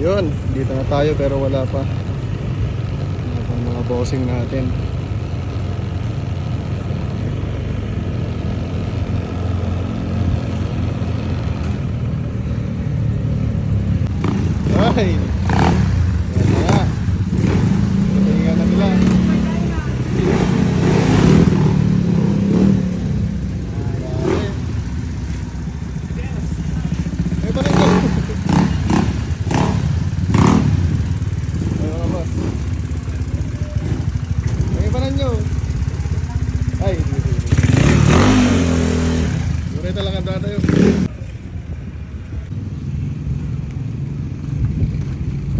Yun, dito na tayo pero wala pa. Wala pa mga bossing natin. Ay! Yan na nga. Patingan na nila. Ay, pa rin ko. Ay, mga boss. Ay, pa rin nyo. Ay, Mura talaga tayo.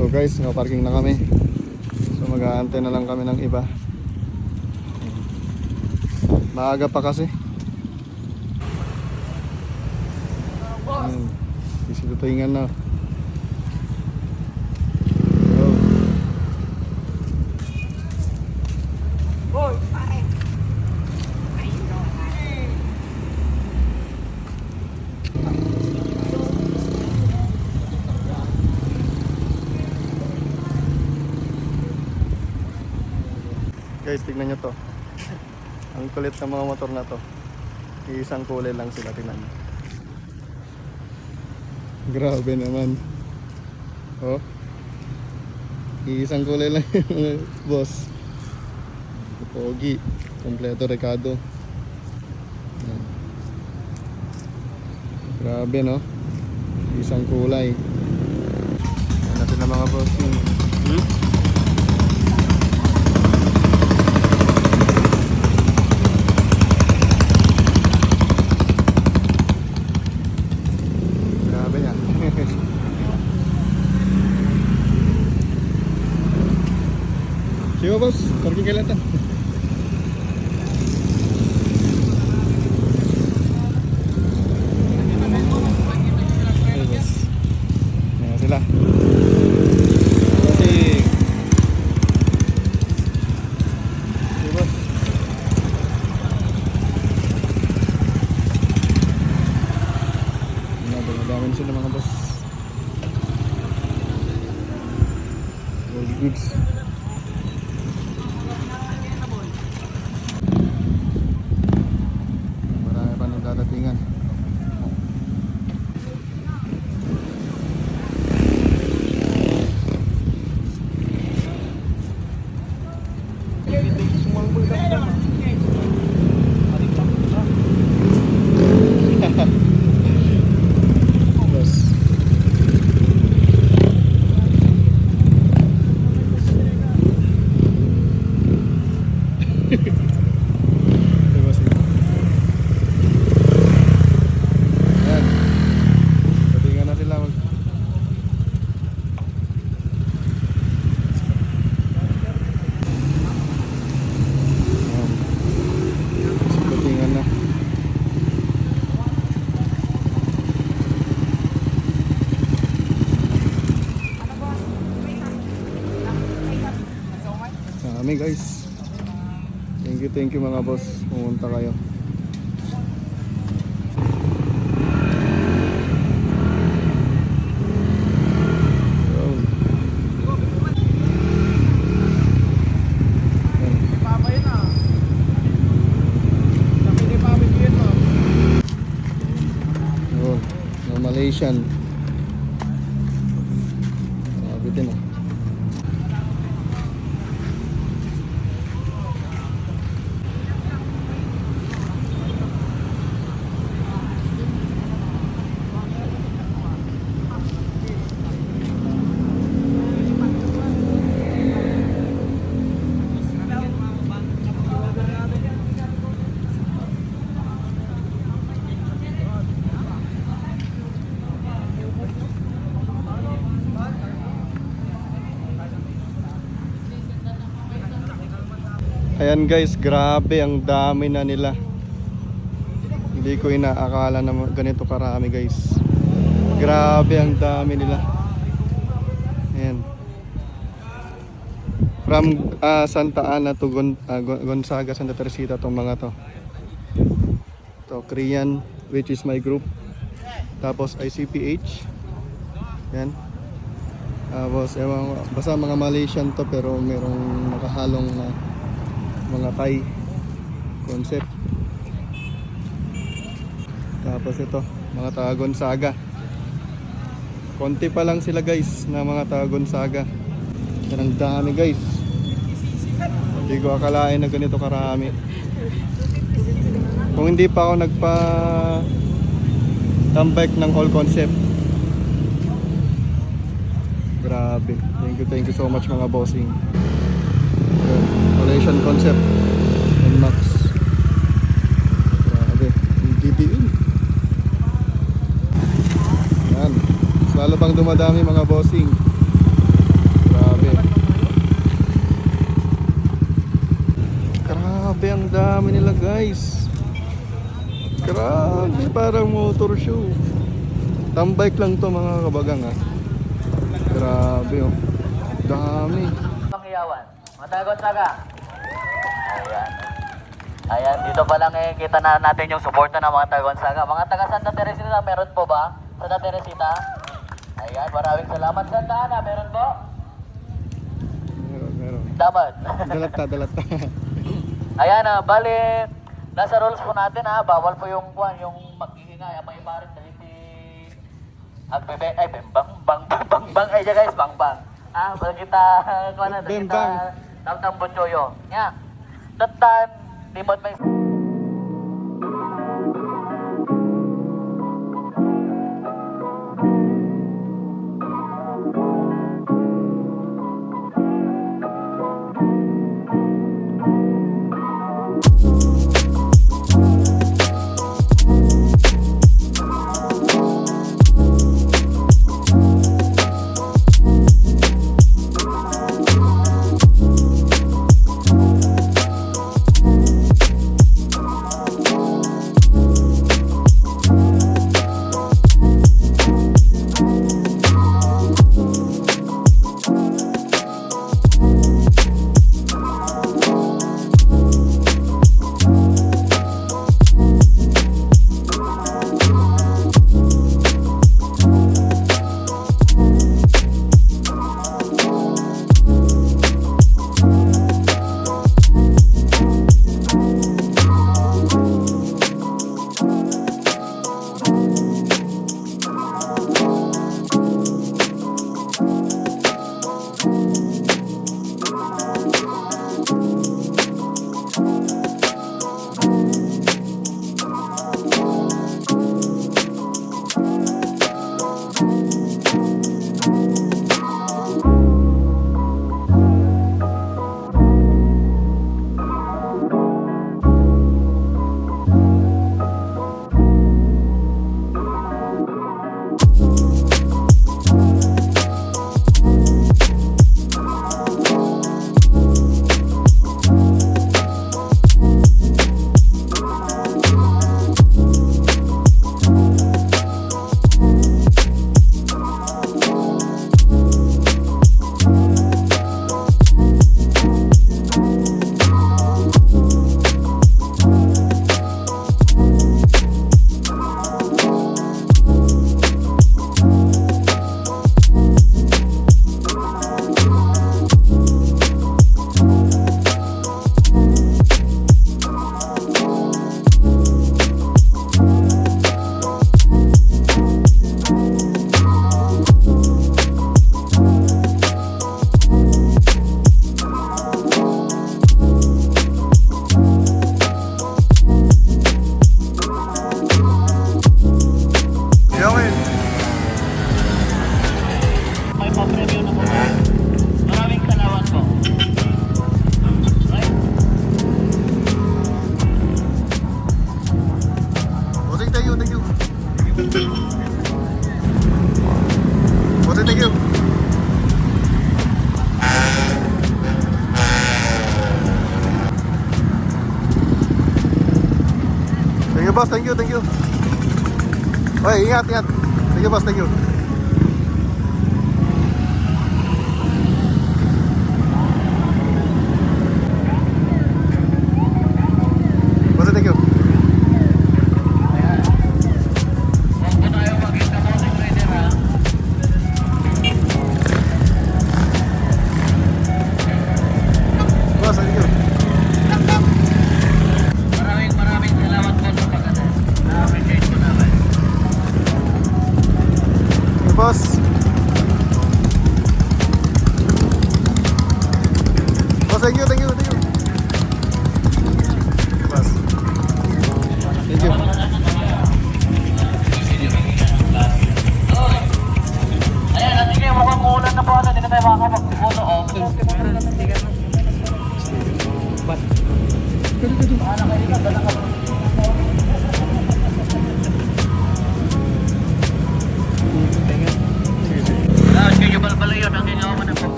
So guys, parking na kami. So mag-aantay na lang kami ng iba. Maaga pa kasi. Isitutingan na. Boy, pare. Guys, tignan nyo to. Ang kulit ng mga motor na to. Isang kulay lang sila, tignan nyo. Grabe naman. Oh. Isang kulay lang yung boss. Pogi. Kompleto Ricardo. Yan. Grabe no. Isang kulay. Yan natin na mga boss. Grabe niya. Sige boss, parking kailan ta? Okay, boss. Ayan sila. Sige. Sige boss. Dami sila mga boss. All goods. Marami pa nang dadatingan. Diba sila? Ayan. Patingan na sila. Ayan. Patingan na. Kami guys. Thank you mga boss. Pumunta kayo. Malaysian. Bitin ah. Ayan guys, grabe ang dami na nila. Hindi ko inaakala na ganito karami guys. Grabe ang dami nila. Ayan. From Santa Ana to Gonzaga, Santa Teresita tong mga to. To Korean, which is my group. Tapos ICPH. Ayan. Tapos, ewan ko, basta mga Malaysian to pero merong nakahalong na mga Thai concept. Tapos ito, mga taga Gonzaga. Konti pa lang sila guys na mga taga Gonzaga. Yan ang dami guys. Hindi ko akalain na ganito karami. Kung hindi pa ako nagpa tambike ng all concept. Grabe. Thank you so much mga bossing. Malaysian concept and Max. Grabe. DBN. Yan. Mas lalo pang dumadami mga bossing. Grabe. Grabe ang dami nila guys. Grabe, parang motor show. Tambike lang to mga kabagang ha. Grabe oh. Dami. Panghiyawan. Mga taga Gonzaga. Ayan. Ayan, dito pa lang kita na natin yung suporta ng mga taga Gonzaga. Mga taga Santa Teresita, meron po ba? Santa Teresita? Ayan, maraming salamat. Santa Ana, meron po? Meron. Dapat. Dalat ta. Ayan, bali, nasa rules po natin bawal po yung mag-iingay, may ibarit na hindi agbebe, ay bang, ay dyan guys, bang. Bang kita, Bembang. tamtam butyoyo. Nya, tatan, limot may... Boss, thank you. Oy, ingat. Thank you, boss, thank you. Boss, thank you.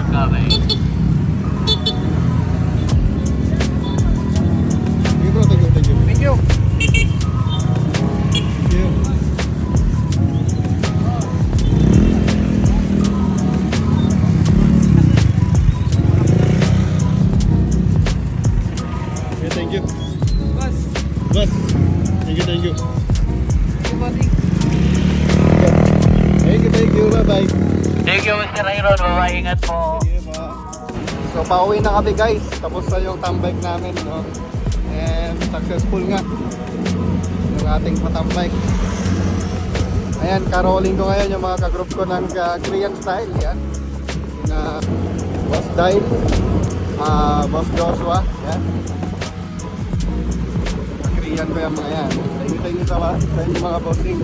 Coming. Thank you bro, thank you, thank you. Thank you. Thank you. Okay, thank you. Boss, Boss, thank you, thank you. bossing. Thank you, bye-bye. Thank you, Mr. Iron. Bye-bye. Ingat po. Sige po. So pauwi na kami guys. Tapos na yung tambike namin, no? And successful nga yung ating patambike. Ayan, karolling ko ngayon yung mga ka-group ko ng Korean style. Yan. Na Boss Dyle, Boss Joshua. Yan. Korean ko yung mga yan. Thank you sa inyo mga bossing.